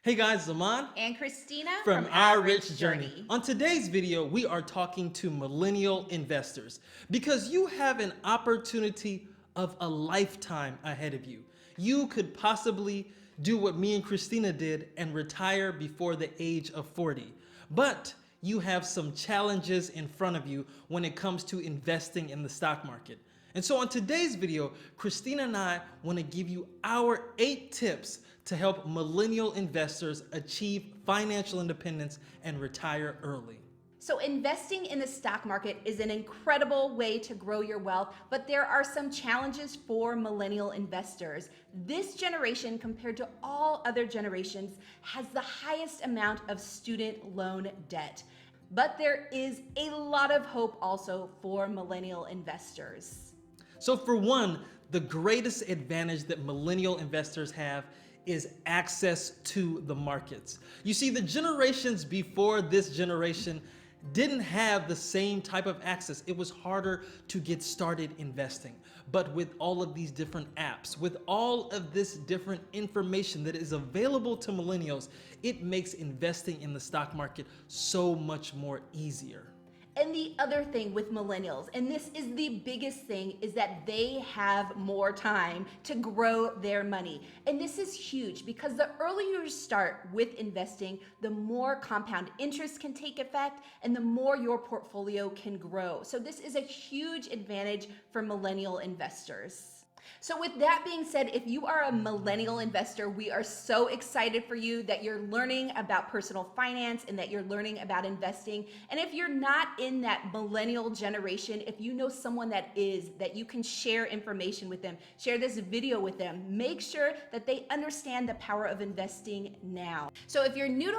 Hey guys, Zaman And Christina from Our Rich Journey. On today's video, we are talking to millennial investors because you have an opportunity of a lifetime ahead of you. You could possibly do what me and Christina did and retire before the age of 40. But you have some challenges in front of you when it comes to investing in the stock market. And so on today's video, Christina and I want to give you our 8 tips to help millennial investors achieve financial independence and retire early. So investing in the stock market is an incredible way to grow your wealth, but there are some challenges for millennial investors. This generation, compared to all other generations, has the highest amount of student loan debt. But there is a lot of hope also for millennial investors. So for one, the greatest advantage that millennial investors have is access to the markets. You see, the generations before this generation didn't have the same type of access. It was harder to get started investing. But with all of these different apps, with all of this different information that is available to millennials, it makes investing in the stock market so much more easier. And the other thing with millennials, and this is the biggest thing, is that they have more time to grow their money. And this is huge because the earlier you start with investing, the more compound interest can take effect and the more your portfolio can grow. So this is a huge advantage for millennial investors. So with that being said, if you are a millennial investor, we are so excited for you that you're learning about personal finance and that you're learning about investing. And if you're not in that millennial generation, if you know someone that is, that you can share information with them, share this video with them, make sure that they understand the power of investing now. So if you're new to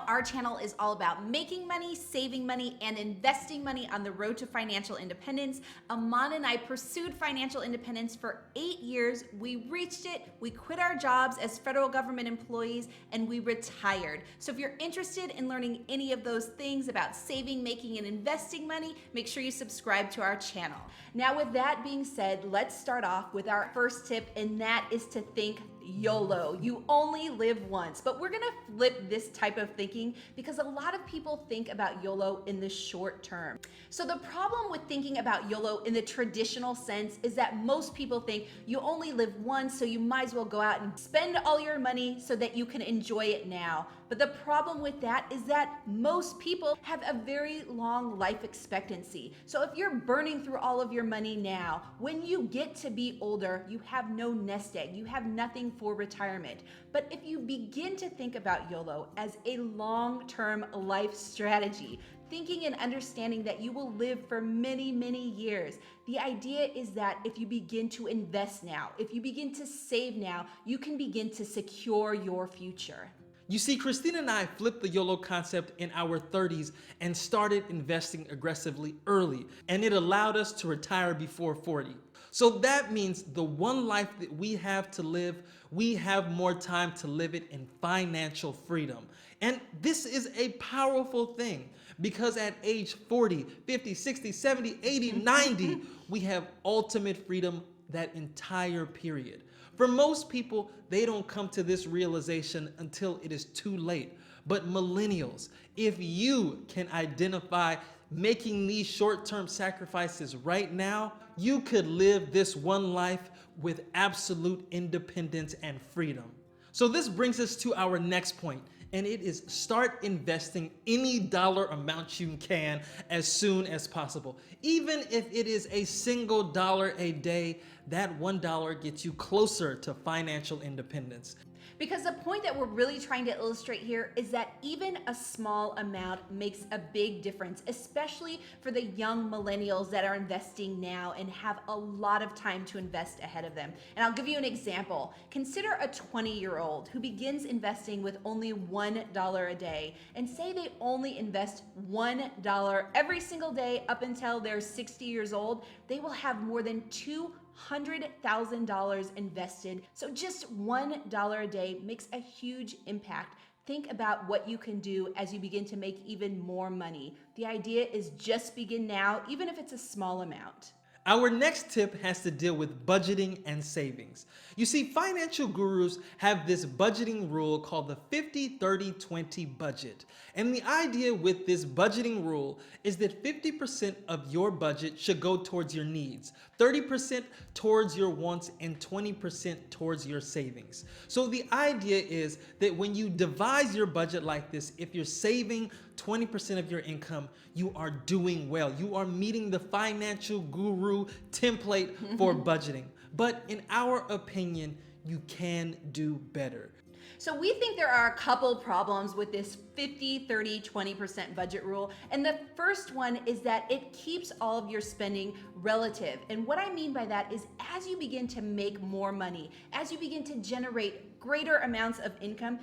our channel is all about making money, saving money, and investing money on the road to financial independence. Aman and I pursued financial independence for 8 years. We reached it. We quit our jobs as federal government employees and we retired. So if you're interested in learning any of those things about saving, making, and investing money, make sure you subscribe to our channel. Now, with that being said, let's start off with our first tip, and that is to think YOLO. You only live once. But we're gonna flip this type of thinking because a lot of people think about YOLO in the short term. So the problem with thinking about YOLO in the traditional sense is that most people think you only live once, so you might as well go out and spend all your money so that you can enjoy it now. But the problem with that is that most people have a very long life expectancy. So if you're burning through all of your money now, when you get to be older, you have no nest egg, you have nothing for retirement. But if you begin to think about YOLO as a long-term life strategy, thinking and understanding that you will live for many, many years. The idea is that if you begin to invest now, if you begin to save now, you can begin to secure your future. You see, Christina and I flipped the YOLO concept in our 30s and started investing aggressively early, and it allowed us to retire before 40. So that means the one life that we have to live, we have more time to live it in financial freedom. And this is a powerful thing because at age 40, 50, 60, 70, 80, 90, we have ultimate freedom that entire period. For most people, they don't come to this realization until it is too late. But millennials, if you can identify making these short-term sacrifices right now, you could live this one life with absolute independence and freedom. So this brings us to our next point, and it is start investing any dollar amount you can as soon as possible. Even if it is a single dollar a day, that $1 gets you closer to financial independence. Because the point that we're really trying to illustrate here is that even a small amount makes a big difference, especially for the young millennials that are investing now and have a lot of time to invest ahead of them. And I'll give you an example. Consider a 20-year-old who begins investing with only $1 a day, and say they only invest $1 every single day up until they're 60 years old. They will have more than $200,000 invested. So just $1 a day makes a huge impact. Think about what you can do as you begin to make even more money. The idea is just begin now, even if it's a small amount. Our next tip has to deal with budgeting and savings. You see, financial gurus have this budgeting rule called the 50-30-20 budget. And the idea with this budgeting rule is that 50% of your budget should go towards your needs, 30% towards your wants, and 20% towards your savings. So the idea is that when you devise your budget like this, if you're saving 20% of your income, you are doing well. You are meeting the financial guru template for budgeting. But in our opinion, you can do better. So we think there are a couple problems with this 50-30-20% budget rule. And the first one is that it keeps all of your spending relative. And what I mean by that is as you begin to make more money, as you begin to generate greater amounts of income,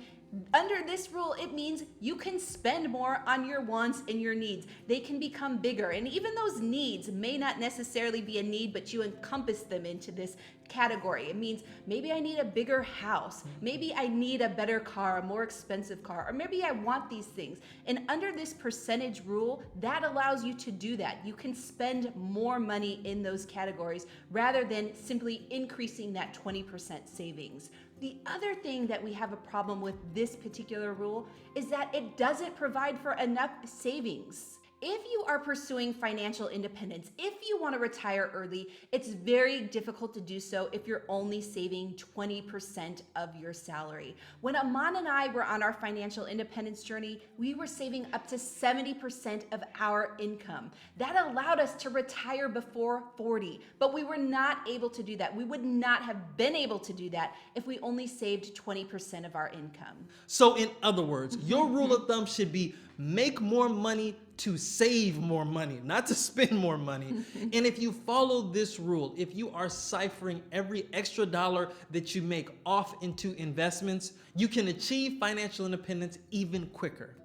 under this rule, it means you can spend more on your wants and your needs. They can become bigger. And even those needs may not necessarily be a need, but you encompass them into this category. It means maybe I need a bigger house. Maybe I need a better car, a more expensive car, or maybe I want these things. And under this percentage rule, that allows you to do that. You can spend more money in those categories rather than simply increasing that 20% savings. The other thing that we have a problem with this particular rule is that it doesn't provide for enough savings. If you are pursuing financial independence, if you want to retire early, it's very difficult to do so if you're only saving 20% of your salary. When Aman and I were on our financial independence journey, we were saving up to 70% of our income. That allowed us to retire before 40, but we were not able to do that. We would not have been able to do that if we only saved 20% of our income. So in other words, your rule of thumb should be make more money to save more money, not to spend more money. And if you follow this rule, if you are ciphering every extra dollar that you make off into investments, you can achieve financial independence even quicker.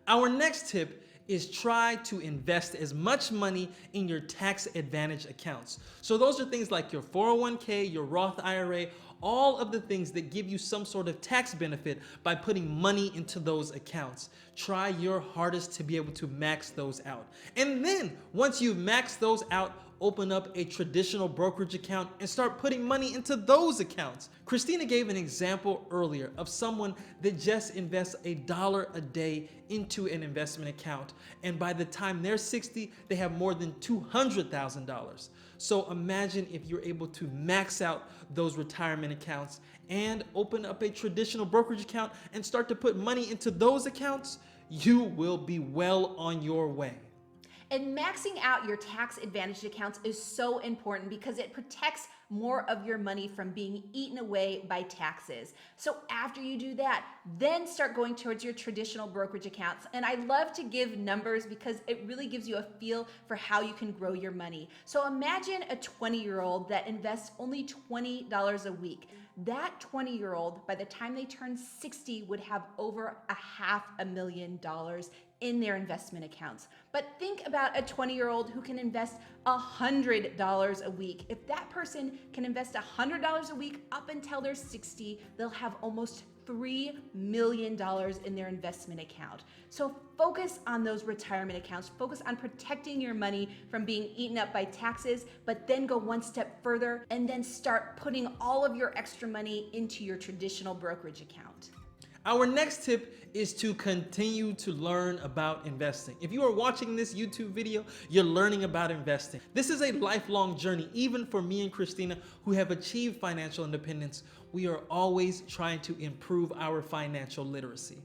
Our next tip is try to invest as much money in your tax advantage accounts. So those are things like your 401k, your Roth IRA, all of the things that give you some sort of tax benefit by putting money into those accounts. Try your hardest to be able to max those out. And then once you've maxed those out, open up a traditional brokerage account and start putting money into those accounts. Christina gave an example earlier of someone that just invests $1 a day into an investment account. And by the time they're 60, they have more than $200,000. So imagine if you're able to max out those retirement accounts and open up a traditional brokerage account and start to put money into those accounts, you will be well on your way. And maxing out your tax advantage accounts is so important because it protects more of your money from being eaten away by taxes. So after you do that, then start going towards your traditional brokerage accounts. And I love to give numbers because it really gives you a feel for how you can grow your money. So imagine a 20-year-old that invests only $20 a week. That 20-year-old, by the time they turn 60, would have over $500,000 in their investment accounts. But think about a 20-year-old who can invest $100 a week. If that person can invest $100 a week up until they're 60, they'll have almost $3 million in their investment account. So focus on those retirement accounts. Focus on protecting your money from being eaten up by taxes, but then go one step further and then start putting all of your extra money into your traditional brokerage account. Our next tip is to continue to learn about investing. If you are watching this YouTube video, you're learning about investing. This is a lifelong journey, even for me and Christina, who have achieved financial independence. We are always trying to improve our financial literacy.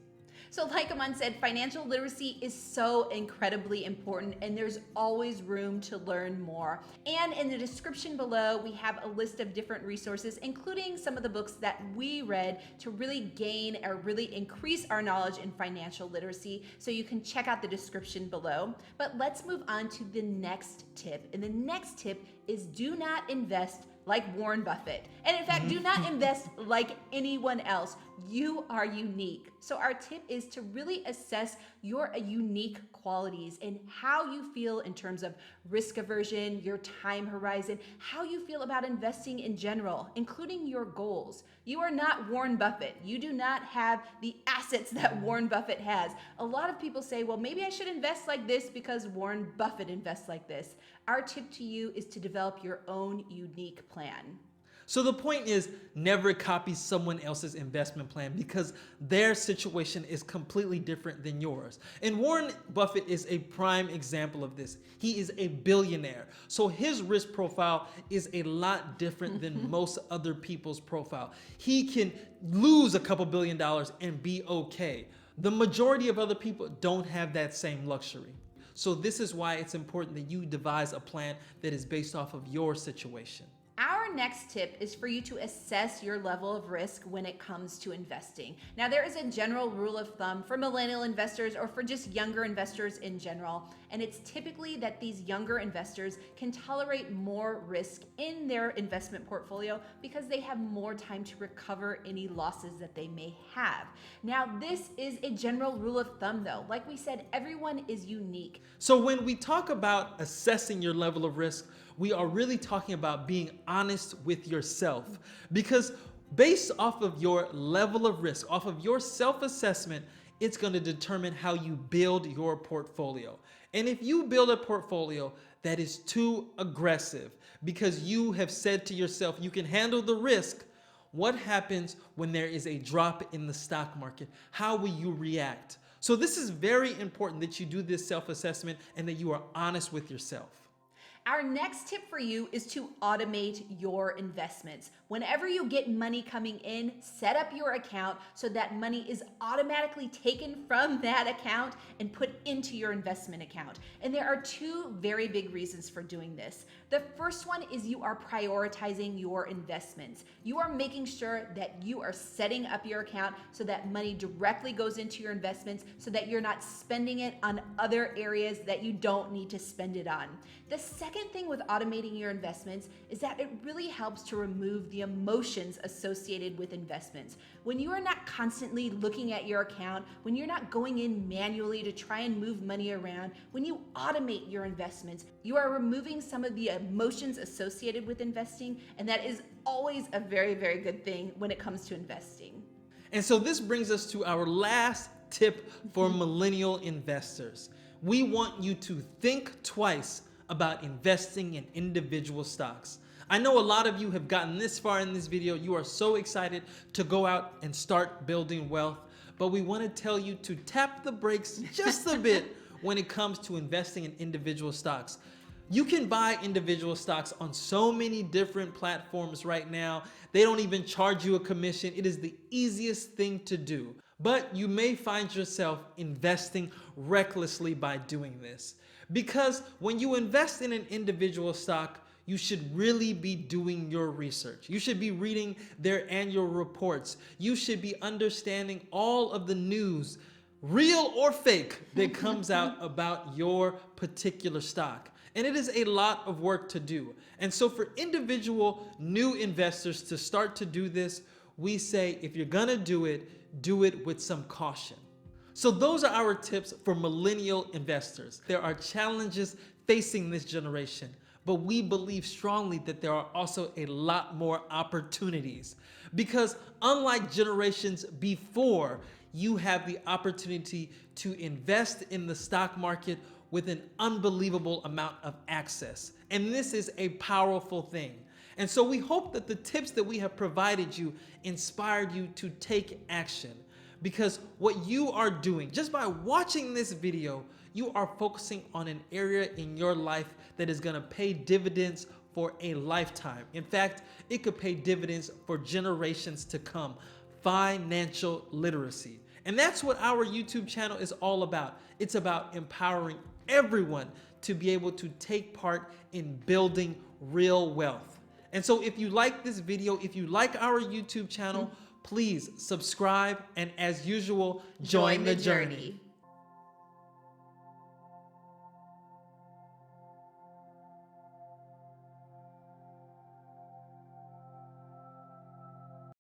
So like Aman said, financial literacy is so incredibly important and there's always room to learn more. And in the description below, we have a list of different resources, including some of the books that we read to really gain or really increase our knowledge in financial literacy. So you can check out the description below. But let's move on to the next tip. And the next tip is do not invest like Warren Buffett. And in fact, do not invest like anyone else. You are unique. So our tip is to really assess your unique qualities and how you feel in terms of risk aversion, your time horizon, how you feel about investing in general, including your goals. You are not Warren Buffett. You do not have the assets that Warren Buffett has. A lot of people say, well, maybe I should invest like this because Warren Buffett invests like this. Our tip to you is to develop your own unique plan. So the point is, never copy someone else's investment plan because their situation is completely different than yours. And Warren Buffett is a prime example of this. He is a billionaire. So his risk profile is a lot different than most other people's profile. He can lose a couple $1 billion and be okay. The majority of other people don't have that same luxury. So this is why it's important that you devise a plan that is based off of your situation. Our next tip is for you to assess your level of risk when it comes to investing. Now, there is a general rule of thumb for millennial investors or for just younger investors in general, and it's typically that these younger investors can tolerate more risk in their investment portfolio because they have more time to recover any losses that they may have. Now, this is a general rule of thumb though. Like we said, everyone is unique. So when we talk about assessing your level of risk, we are really talking about being honest with yourself, because based off of your level of risk, off of your self-assessment, it's going to determine how you build your portfolio. And if you build a portfolio that is too aggressive because you have said to yourself you can handle the risk, what happens when there is a drop in the stock market? How will you react? So this is very important that you do this self-assessment and that you are honest with yourself. Our next tip for you is to automate your investments. Whenever you get money coming in, set up your account so that money is automatically taken from that account and put into your investment account. And there are two very big reasons for doing this. The first one is you are prioritizing your investments. You are making sure that you are setting up your account so that money directly goes into your investments so that you're not spending it on other areas that you don't need to spend it on. The second thing with automating your investments is that it really helps to remove the emotions associated with investments. When you are not constantly looking at your account, when you're not going in manually to try and move money around, when you automate your investments, you are removing some of the emotions associated with investing, and that is always a very, very good thing when it comes to investing. And so this brings us to our last tip for millennial investors. We want you to think twice about investing in individual stocks. I know a lot of you have gotten this far in this video. You are so excited to go out and start building wealth, but we want to tell you to tap the brakes just a bit when it comes to investing in individual stocks. You can buy individual stocks on so many different platforms right now. They don't even charge you a commission. It is the easiest thing to do. But you may find yourself investing recklessly by doing this. Because when you invest in an individual stock, you should really be doing your research. You should be reading their annual reports. You should be understanding all of the news, real or fake, that comes out about your particular stock. And it is a lot of work to do. And so for individual new investors to start to do this, we say if you're gonna do it with some caution. So those are our tips for millennial investors. There are challenges facing this generation, but we believe strongly that there are also a lot more opportunities, because unlike generations before, you have the opportunity to invest in the stock market with an unbelievable amount of access. And this is a powerful thing. And so we hope that the tips that we have provided you inspired you to take action. Because what you are doing, just by watching this video, you are focusing on an area in your life that is gonna pay dividends for a lifetime. In fact, it could pay dividends for generations to come. Financial literacy. And that's what our YouTube channel is all about. It's about empowering everyone to be able to take part in building real wealth. And so if you like this video, if you like our YouTube channel, please subscribe, and as usual, join the journey.